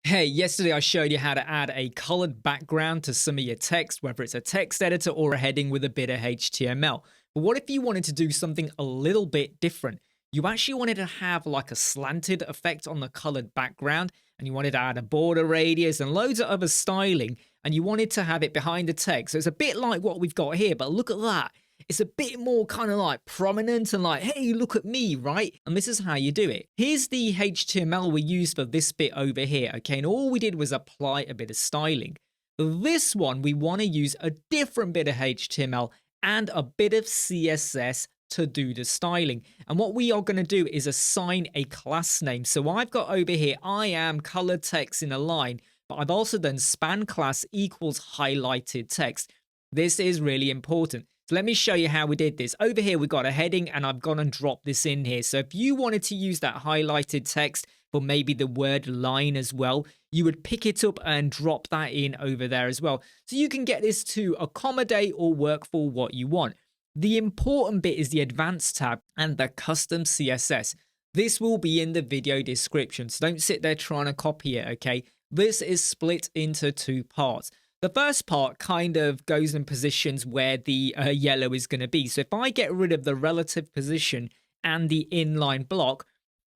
Hey, yesterday I showed you how to add a colored background to some of your text, whether it's a text editor or a heading with a bit of HTML. But what if you wanted to do something a little bit different? You actually wanted to have like a slanted effect on the colored background, and you wanted to add a border radius and loads of other styling, and you wanted to have it behind the text. So it's a bit like what we've got here, but look at that. It's a bit more kind of like prominent and like, hey, look at me, right? And this is how you do it. Here's the HTML we used for this bit over here, okay? And all we did was apply a bit of styling. For this one, we want to use a different bit of HTML and a bit of CSS to do the styling. And what we are going to do is assign a class name. So I've got over here, I am colored text in a line, but I've also done span class equals highlighted text. This is really important. So let me show you how we did this. Over here, we've got a heading and I've gone and dropped this in here. So if you wanted to use that highlighted text for maybe the word line as well, you would pick it up and drop that in over there as well. So you can get this to accommodate or work for what you want. The important bit is the advanced tab and the custom CSS. This will be in the video description. So don't sit there trying to copy it, okay? This is split into two parts. The first part kind of goes in positions where the yellow is going to be. So if I get rid of the relative position and the inline block,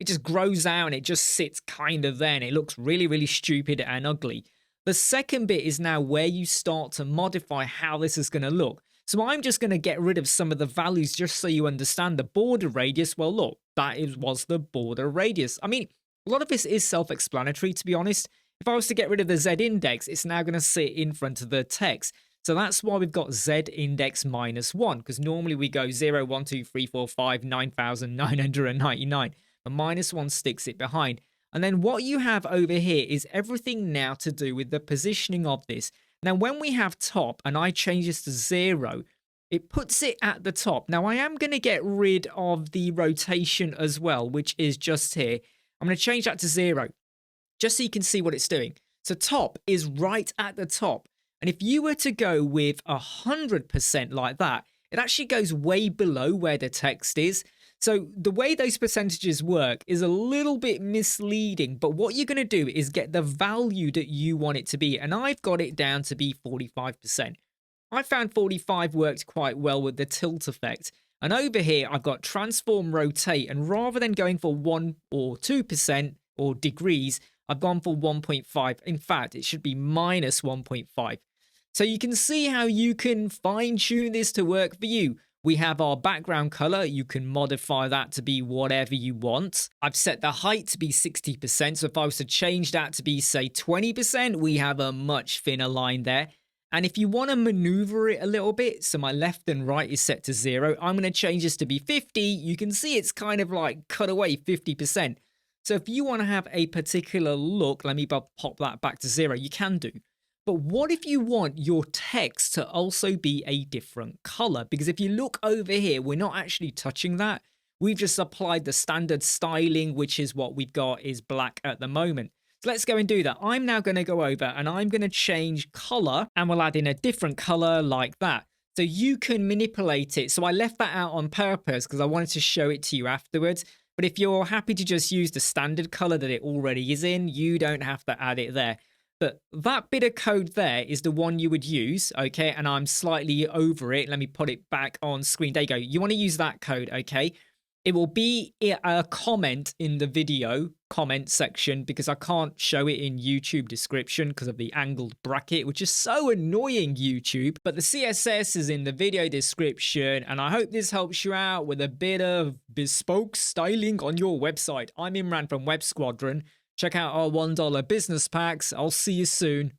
it just grows out and it just sits kind of there and it looks really, really stupid and ugly. The second bit is now where you start to modify how this is going to look. So I'm just going to get rid of some of the values just so you understand the border radius. Well, look, was the border radius. I mean, a lot of this is self-explanatory, to be honest. If I was to get rid of the Z index, it's now going to sit in front of the text. So that's why we've got Z index -1, because normally we go 0, 1, 2, 3, 4, 5, 9,999. But -1 sticks it behind. And then what you have over here is everything now to do with the positioning of this. Now, when we have top and I change this to 0, it puts it at the top. Now, I am going to get rid of the rotation as well, which is just here. I'm going to change that to 0. Just so you can see what it's doing. So top is right at the top. And if you were to go with 100% like that, it actually goes way below where the text is. So the way those percentages work is a little bit misleading, but what you're going to do is get the value that you want it to be. And I've got it down to be 45%. I found 45 worked quite well with the tilt effect. And over here, I've got transform rotate. And rather than going for 1 or 2% or degrees, I've gone for 1.5. In fact, it should be -1.5. So you can see how you can fine tune this to work for you. We have our background color. You can modify that to be whatever you want. I've set the height to be 60%. So if I was to change that to be, say, 20%, we have a much thinner line there. And if you want to maneuver it a little bit, so my left and right is set to 0, I'm going to change this to be 50. You can see it's kind of like cut away 50%. So if you want to have a particular look, let me pop that back to 0, you can do. But what if you want your text to also be a different color? Because if you look over here, we're not actually touching that. We've just applied the standard styling, which is what we've got is black at the moment. So let's go and do that. I'm now going to go over and I'm going to change color and we'll add in a different color like that. So you can manipulate it. So I left that out on purpose because I wanted to show it to you afterwards. But if you're happy to just use the standard color that it already is in, you don't have to add it there. But that bit of code there is the one you would use, okay? And I'm slightly over it. Let me put it back on screen. There you go. You want to use that code, okay? It will be a comment in the video comment section because I can't show it in YouTube description because of the angled bracket, which is so annoying, YouTube. But the CSS is in the video description, and I hope this helps you out with a bit of bespoke styling on your website. I'm Imran from Web Squadron. Check out our $1 business packs. I'll see you soon.